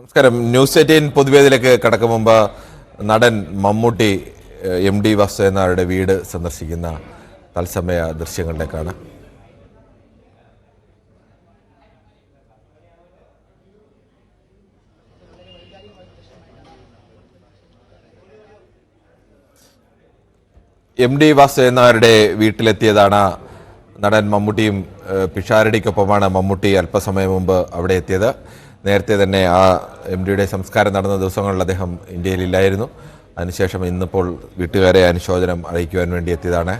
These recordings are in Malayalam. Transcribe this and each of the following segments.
നമസ്കാരം. ന്യൂസ് 18 പൊതുവേദിയിലേക്ക് കടക്കും മുമ്പ് നടൻ മമ്മൂട്ടി MD വാസുദേവനായരുടെ വീട് സന്ദർശിക്കുന്ന തത്സമയ ദൃശ്യങ്ങളിലേക്കാണ്. MD വാസുദേവനായരുടെ വീട്ടിലെത്തിയതാണ് നടൻ മമ്മൂട്ടിയും. പിഷാരടിക്കൊപ്പമാണ് മമ്മൂട്ടി അല്പസമയം മുമ്പ് അവിടെ എത്തിയത്. നേരത്തെ തന്നെ ആ MDയുടെ സംസ്കാരം നടന്ന ദിവസങ്ങളിൽ അദ്ദേഹം ഇന്ത്യയിലില്ലായിരുന്നു. അതിനുശേഷം ഇന്നിപ്പോൾ വീട്ടുകാരെ അനുശോചനം അറിയിക്കുവാൻ വേണ്ടി എത്തിയതാണ്.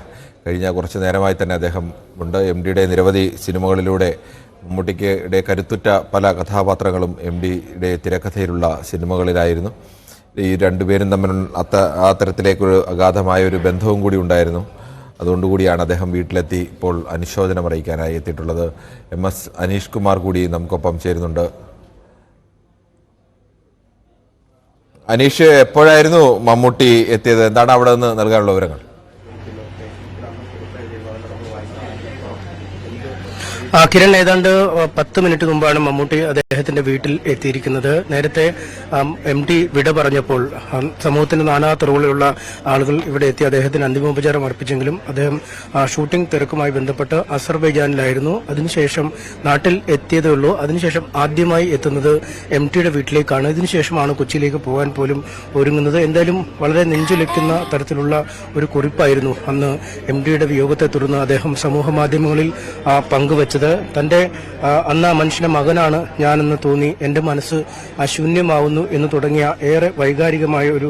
കഴിഞ്ഞ കുറച്ച് നേരമായി തന്നെ അദ്ദേഹം ഉണ്ട്. MDയുടെ നിരവധി സിനിമകളിലൂടെ മമ്മൂട്ടിയുടെ കരുത്തുറ്റ പല കഥാപാത്രങ്ങളും MDയുടെ തിരക്കഥയിലുള്ള സിനിമകളിലായിരുന്നു. ഈ രണ്ടുപേരും തമ്മിൽ അത്തരത്തിലേക്കൊരു അഗാധമായ ഒരു ബന്ധവും കൂടി ഉണ്ടായിരുന്നു. അതുകൊണ്ടുകൂടിയാണ് അദ്ദേഹം വീട്ടിലെത്തി ഇപ്പോൾ അനുശോചനം അറിയിക്കാനായി എത്തിയിട്ടുള്ളത്. MS അനീഷ് കുമാർ കൂടി നമുക്കൊപ്പം ചേരുന്നുണ്ട്. അനീഷ്, എപ്പോഴായിരുന്നു മമ്മൂട്ടി എത്തിയത്? എന്താണ് അവിടെ നിന്ന് നൽകാനുള്ള വിവരങ്ങൾ? കിരൺ, ഏതാണ്ട് 10 മിനിറ്റ് മുമ്പാണ് മമ്മൂട്ടി അദ്ദേഹത്തിന്റെ വീട്ടിൽ എത്തിയിരിക്കുന്നത്. നേരത്തെ MD വിട പറഞ്ഞപ്പോൾ സമൂഹത്തിന്റെ നാനാതുറകളിലുള്ള ആളുകൾ ഇവിടെ എത്തി അദ്ദേഹത്തിന് അന്തിമോപചാരം അർപ്പിച്ചെങ്കിലും അദ്ദേഹം ഷൂട്ടിംഗ് തിരക്കുമായി ബന്ധപ്പെട്ട് അസർബൈജാനിലായിരുന്നു. അതിനുശേഷം നാട്ടിൽ എത്തിയതേ ഉള്ളൂ. അതിനുശേഷം ആദ്യമായി എത്തുന്നത് MDയുടെ വീട്ടിലേക്കാണ്. ഇതിനുശേഷമാണ് കൊച്ചിയിലേക്ക് പോകാൻ പോലും ഒരുങ്ങുന്നത്. എന്തായാലും വളരെ നെഞ്ചുലയ്ക്കുന്ന തരത്തിലുള്ള ഒരു കുറിപ്പായിരുന്നു അന്ന് MDയുടെ വിയോഗത്തെ തുടർന്ന് അദ്ദേഹം സമൂഹ മാധ്യമങ്ങളിൽ പങ്കുവച്ചത്. തന്റെ അന്ന് ആ മനുഷ്യന്റെ മകനാണ് ഞാനെന്ന് തോന്നി, എന്റെ മനസ്സ് ശൂന്യമാവുന്നു എന്ന് തുടങ്ങിയ ഏറെ വൈകാരികമായ ഒരു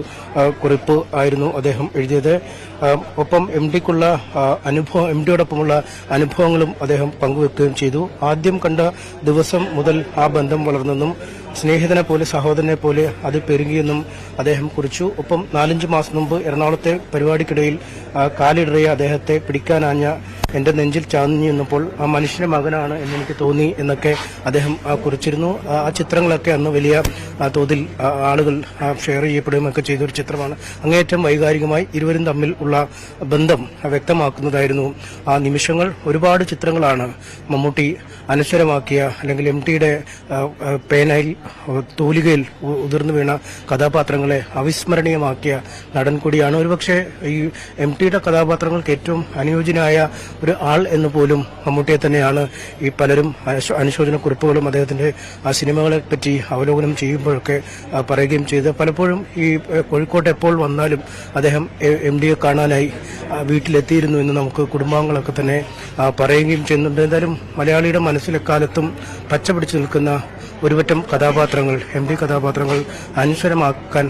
കുറിപ്പ് ആയിരുന്നു അദ്ദേഹം എഴുതിയത്. ഒപ്പം MDക്കുള്ള MDയോടൊപ്പമുള്ള അനുഭവങ്ങളും അദ്ദേഹം പങ്കുവെക്കുകയും ചെയ്തു. ആദ്യം കണ്ട ദിവസം മുതൽ ആ ബന്ധം വളർന്നെന്നും സ്നേഹിതനെ പോലെ സഹോദരനെ പോലെ അത് പെരുകിയെന്നും അദ്ദേഹം കുറിച്ചു. ഒപ്പം 4-5 മാസം മുമ്പ് എറണാകുളത്തെ പരിപാടിക്കിടയിൽ കാലിടറിയ അദ്ദേഹത്തെ പിടിക്കാനാഞ്ഞ എന്റെ നെഞ്ചിൽ ചാഞ്ഞു നിന്നപ്പോൾ ആ മനുഷ്യന്റെ മകനാണ് എന്നെനിക്ക് തോന്നി എന്നൊക്കെ അദ്ദേഹം കുറിച്ചിരുന്നു. ആ ചിത്രങ്ങളൊക്കെ അന്ന് വലിയ തോതിൽ ആളുകൾ ഷെയർ ചെയ്യപ്പെടുകയൊക്കെ ചെയ്തൊരു ചിത്രമാണ്. അങ്ങേയറ്റം വൈകാരികമായി ഇരുവരും തമ്മിൽ ഉള്ള ബന്ധം വ്യക്തമാക്കുന്നതായിരുന്നു ആ നിമിഷങ്ങൾ. ഒരുപാട് ചിത്രങ്ങളാണ് മമ്മൂട്ടി അനശ്വരമാക്കിയ, അല്ലെങ്കിൽ MDയുടെ പേനയിൽ തൂലികയിൽ ഉതിർന്നു വീണ കഥാപാത്രങ്ങളെ അവിസ്മരണീയമാക്കിയ നടൻ കൂടിയാണ്. ഒരുപക്ഷെ ഈ MDയുടെ കഥാപാത്രങ്ങൾക്ക് ഏറ്റവും അനുയോജ്യനായ ഒരു ആൾ എന്ന് പോലും മമ്മൂട്ടിയെ തന്നെയാണ് ഈ പലരും അനുശോചന കുറിപ്പുകളും അദ്ദേഹത്തിന്റെ ആ സിനിമകളെ പറ്റി അവലോകനം ചെയ്യുമ്പോഴൊക്കെ പറയുകയും ചെയ്ത്. പലപ്പോഴും ഈ കോഴിക്കോട്ട് എപ്പോൾ വന്നാലും അദ്ദേഹം MDയെ കാണാനായി വീട്ടിലെത്തിയിരുന്നു എന്ന് നമുക്ക് കുടുംബാംഗങ്ങളൊക്കെ തന്നെ പറയുകയും ചെയ്യുന്നുണ്ട്. എന്തായാലും മലയാളിയുടെ മനസ്സിലെക്കാലത്തും പച്ച പിടിച്ചു നിൽക്കുന്ന ഒരുപറ്റം കഥാപാത്രങ്ങൾ, MD കഥാപാത്രങ്ങൾ അനശ്വരമാക്കാൻ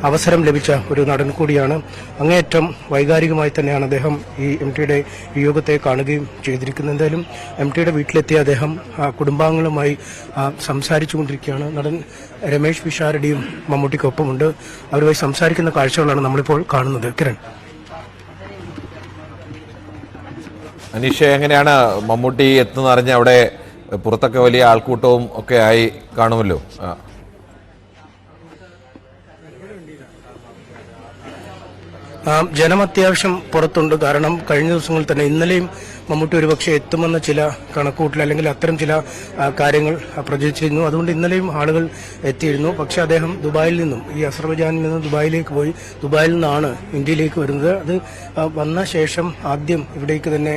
അവസരം ലഭിച്ച ഒരു നടൻ കൂടിയാണ്. അങ്ങേയറ്റം വൈകാരികമായി തന്നെയാണ് അദ്ദേഹം ഈ MDയുടെ വിയോഗത്തെ കാണുകയും ചെയ്തിരിക്കുന്നത്. എന്തായാലും MDയുടെ വീട്ടിലെത്തിയ അദ്ദേഹം കുടുംബാംഗങ്ങളുമായി സംസാരിച്ചുകൊണ്ടിരിക്കുകയാണ്. നടൻ രമേശ് പിഷാരടിയും മമ്മൂട്ടിക്കൊപ്പമുണ്ട്. അവരുമായി സംസാരിക്കുന്ന കാഴ്ചകളാണ് നമ്മളിപ്പോൾ കാണുന്നത്. കിരൺ, അനീഷ്, എങ്ങനെയാണ് മമ്മൂട്ടി എത്തുന്നറിഞ്ഞ് അവിടെ പുറത്തൊക്കെ വലിയ ആൾക്കൂട്ടവും ഒക്കെ ആയി കാണുമല്ലോ? ജനം അത്യാവശ്യം പുറത്തുണ്ട്. കാരണം കഴിഞ്ഞ ദിവസങ്ങളിൽ തന്നെ ഇന്നലെയും മമ്മൂട്ടി ഒരുപക്ഷെ എത്തുമെന്ന ചില കണക്കുകൂട്ടൽ അല്ലെങ്കിൽ അത്തരം ചില കാര്യങ്ങൾ പ്രചരിച്ചിരുന്നു. അതുകൊണ്ട് ഇന്നലെയും ആളുകൾ എത്തിയിരുന്നു. പക്ഷെ അദ്ദേഹം ദുബായിൽ നിന്നും, ഈ അസർബൈജാനിൽ നിന്ന് ദുബായിലേക്ക് പോയി ദുബായിൽ നിന്നാണ് ഇന്ത്യയിലേക്ക് വരുന്നത്. അത് വന്ന ശേഷം ആദ്യം ഇവിടേക്ക് തന്നെ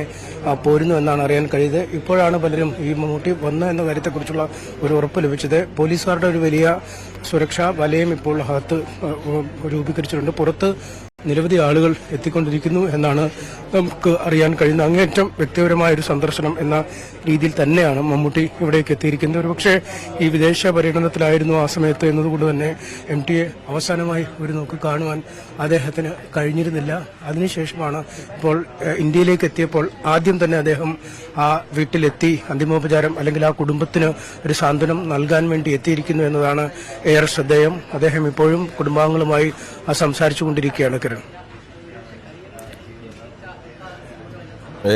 പോരുന്നു എന്നാണ് അറിയാൻ കഴിയുന്നത്. ഇപ്പോഴാണ് പലരും ഈ മമ്മൂട്ടി വന്ന എന്ന കാര്യത്തെക്കുറിച്ചുള്ള ഒരു ഉറപ്പ് ലഭിച്ചത്. പോലീസുകാരുടെ ഒരു വലിയ സുരക്ഷാ വലയം ഇപ്പോൾ അകത്ത് രൂപീകരിച്ചിട്ടുണ്ട്. പുറത്ത് നിരവധി ആളുകൾ എത്തിക്കൊണ്ടിരിക്കുന്നു എന്നാണ് നമുക്ക് അറിയാൻ കഴിയുന്നത്. അങ്ങേയറ്റം വ്യക്തിപരമായ ഒരു സന്ദർശനം എന്ന രീതിയിൽ തന്നെയാണ് മമ്മൂട്ടി ഇവിടേക്ക് എത്തിയിരിക്കുന്നത്. ഒരുപക്ഷെ ഈ വിദേശ പര്യടനത്തിലായിരുന്നു ആ സമയത്ത് എന്നതുകൊണ്ട് തന്നെ MDയെ അവസാനമായി ഒരു നോക്ക് കാണുവാൻ അദ്ദേഹത്തിന് കഴിഞ്ഞിരുന്നില്ല. അതിനുശേഷമാണ് ഇപ്പോൾ ഇന്ത്യയിലേക്ക് എത്തിയപ്പോൾ ആദ്യം തന്നെ അദ്ദേഹം ആ വീട്ടിലെത്തി അന്തിമോപചാരം അല്ലെങ്കിൽ ആ കുടുംബത്തിന് ഒരു സാന്ത്വനം നൽകാൻ വേണ്ടി എത്തിയിരിക്കുന്നു എന്നതാണ് ഏറെ ശ്രദ്ധേയം. അദ്ദേഹം ഇപ്പോഴും കുടുംബാംഗങ്ങളുമായി സംസാരിച്ചുകൊണ്ടിരിക്കുകയാണ്. കിരൺ,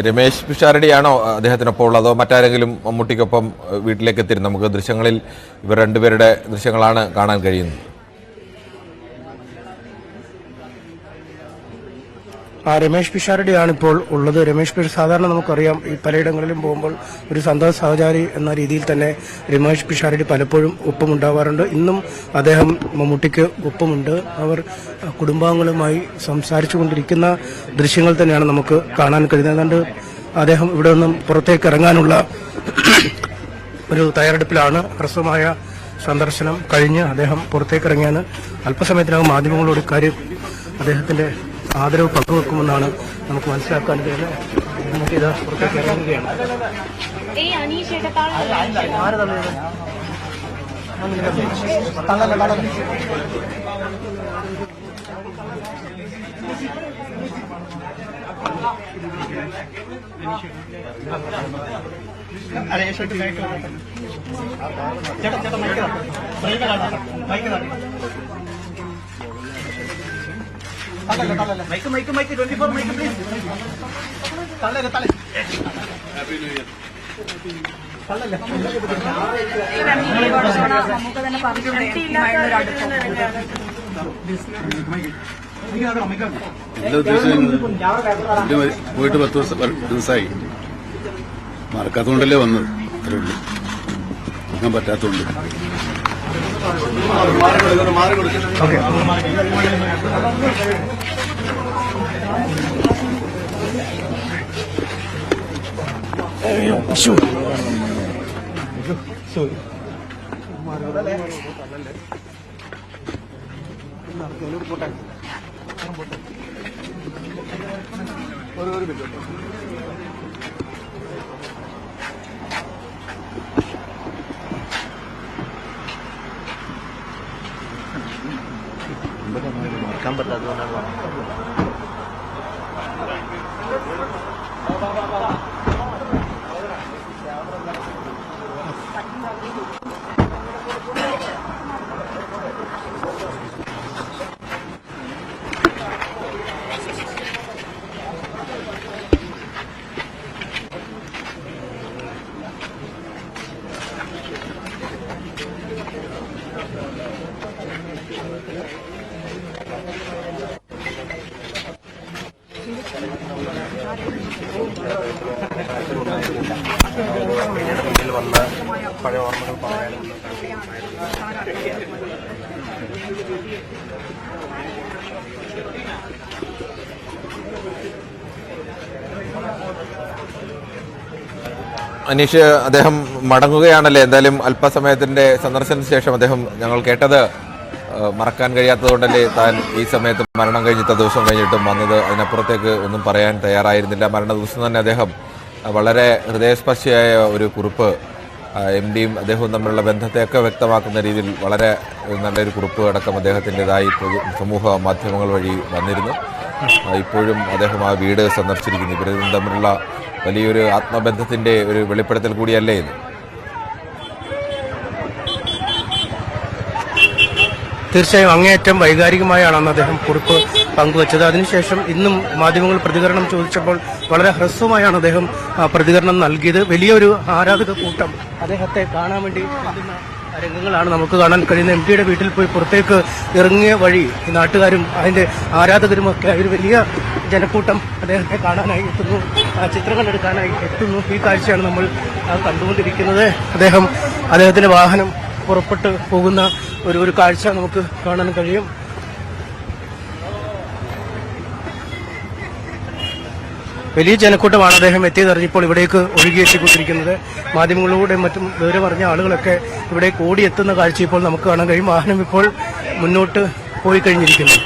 രമേശ് പിഷാരടിയാണോ അദ്ദേഹത്തിനൊപ്പം ഉള്ളത്, അതോ മറ്റാരെങ്കിലും മമ്മൂട്ടിക്കൊപ്പം വീട്ടിലേക്ക് എത്തിയിരുന്നു? നമുക്ക് ദൃശ്യങ്ങളിൽ ഇവർ രണ്ടുപേരുടെ ദൃശ്യങ്ങളാണ് കാണാൻ കഴിയുന്നത്. രമേഷ് പിഷാരടിയാണ് ഇപ്പോൾ ഉള്ളത്. രമേഷ് പിഷാരടി സാധാരണ നമുക്കറിയാം ഈ പലയിടങ്ങളിലും പോകുമ്പോൾ ഒരു സന്തോഷ സഹചാരി എന്ന രീതിയിൽ തന്നെ രമേഷ് പിഷാരടി പലപ്പോഴും ഒപ്പമുണ്ടാവാറുണ്ട്. ഇന്നും അദ്ദേഹം മമ്മൂട്ടിക്ക് ഒപ്പമുണ്ട്. അവർ കുടുംബാംഗങ്ങളുമായി സംസാരിച്ചു കൊണ്ടിരിക്കുന്ന ദൃശ്യങ്ങൾ തന്നെയാണ് നമുക്ക് കാണാൻ കഴിയുന്നത്. അതുകൊണ്ട് അദ്ദേഹം ഇവിടെ നിന്നും പുറത്തേക്ക് ഇറങ്ങാനുള്ള ഒരു തയ്യാറെടുപ്പിലാണ്. ഹ്രസ്വമായ സന്ദർശനം കഴിഞ്ഞ് അദ്ദേഹം പുറത്തേക്ക് ഇറങ്ങിയാണ്. അല്പസമയത്തിനകം മാധ്യമങ്ങളോട് ഇക്കാര്യം അദ്ദേഹത്തിന്റെ ആദരവ് പങ്കുവെക്കുമെന്നാണ് നമുക്ക് മനസ്സിലാക്കാൻ കഴിയുന്നത്. നമുക്കിത് പുറത്തേക്ക് ഇറങ്ങുകയാണ്. Mic 24 mic please. തള്ളല്ലേ ഹാപ്പി ന്യൂ ഇയർ. പോയിട്ട് 10 ദിവസമായി. മറക്കാത്തോണ്ടല്ലേ വന്നത്. അത്രേ ഉള്ളൂ. മറക്കാൻ പറ്റാത്തോണ്ട്. മറക്കാൻ പറ്റാത്തതുകൊണ്ടാണ്. വന്ന പഴയ ഓർമ്മകൾ പറയാനും അനീഷ്, അദ്ദേഹം മടങ്ങുകയാണല്ലേ? എന്തായാലും അല്പസമയത്തിന്റെ സന്ദർശനത്തിന് ശേഷം അദ്ദേഹം ഞങ്ങൾ കേട്ടത് മറക്കാൻ കഴിയാത്തതുകൊണ്ടല്ലേ താൻ ഈ സമയത്ത് മരണം കഴിഞ്ഞിട്ട് ദിവസം കഴിഞ്ഞിട്ടും വന്നത്. അതിനപ്പുറത്തേക്ക് ഒന്നും പറയാൻ തയ്യാറായിരുന്നില്ല. മരണ ദിവസം തന്നെ അദ്ദേഹം വളരെ ഹൃദയസ്പർശിയായ ഒരു കുറിപ്പ് MDയും അദ്ദേഹവും തമ്മിലുള്ള ബന്ധത്തെയൊക്കെ വ്യക്തമാക്കുന്ന രീതിയിൽ വളരെ നല്ലൊരു കുറിപ്പ് അടക്കം അദ്ദേഹത്തിൻ്റെതായി സമൂഹ മാധ്യമങ്ങൾ വഴി വന്നിരുന്നു. ഇപ്പോഴും അദ്ദേഹം ആ വീട് സന്ദർശിച്ചിരിക്കുന്നു. ഇവരും തമ്മിലുള്ള വലിയൊരു ആത്മബന്ധത്തിൻ്റെ ഒരു വെളിപ്പെടുത്തൽ കൂടിയല്ലേ ഇത്? തീർച്ചയായും അങ്ങേയറ്റം വൈകാരികമായാണ് അന്ന് അദ്ദേഹം കുറിപ്പ് പങ്കുവച്ചത്. അതിനുശേഷം ഇന്നും മാധ്യമങ്ങൾ പ്രതികരണം ചോദിച്ചപ്പോൾ വളരെ ഹ്രസ്വമായാണ് അദ്ദേഹം പ്രതികരണം നൽകിയത്. വലിയൊരു ആരാധക കൂട്ടം അദ്ദേഹത്തെ കാണാൻ വേണ്ടി എത്തുന്ന രംഗങ്ങളാണ് നമുക്ക് കാണാൻ കഴിയുന്നത്. MDയുടെ വീട്ടിൽ പോയി പുറത്തേക്ക് ഇറങ്ങിയ വഴി ഈ നാട്ടുകാരും അതിന്റെ ആരാധകരുമൊക്കെ ഒരു വലിയ ജനക്കൂട്ടം അദ്ദേഹത്തെ കാണാനായി എത്തുന്നു, ചിത്രങ്ങൾ എടുക്കാനായി എത്തുന്നു. ഈ കാഴ്ചയാണ് നമ്മൾ കണ്ടുകൊണ്ടിരിക്കുന്നത്. അദ്ദേഹത്തിന്റെ വാഹനം പുറപ്പെട്ട് പോകുന്ന ഒരു കാഴ്ച നമുക്ക് കാണാൻ കഴിയും. വലിയ ജനക്കൂട്ടമാണ് അദ്ദേഹം എത്തിയതറിഞ്ഞപ്പോൾ ഇവിടേക്ക് ഒഴുകിയെത്തിക്കൊണ്ടിരിക്കുന്നത്. മാധ്യമങ്ങളിലൂടെ മറ്റും വിവരം പറഞ്ഞ ആളുകളൊക്കെ ഇവിടേക്ക് ഓടിയെത്തുന്ന കാഴ്ച ഇപ്പോൾ നമുക്ക് കാണാൻ കഴിയും. വാഹനം ഇപ്പോൾ മുന്നോട്ട് പോയി കഴിഞ്ഞിരിക്കുന്നു.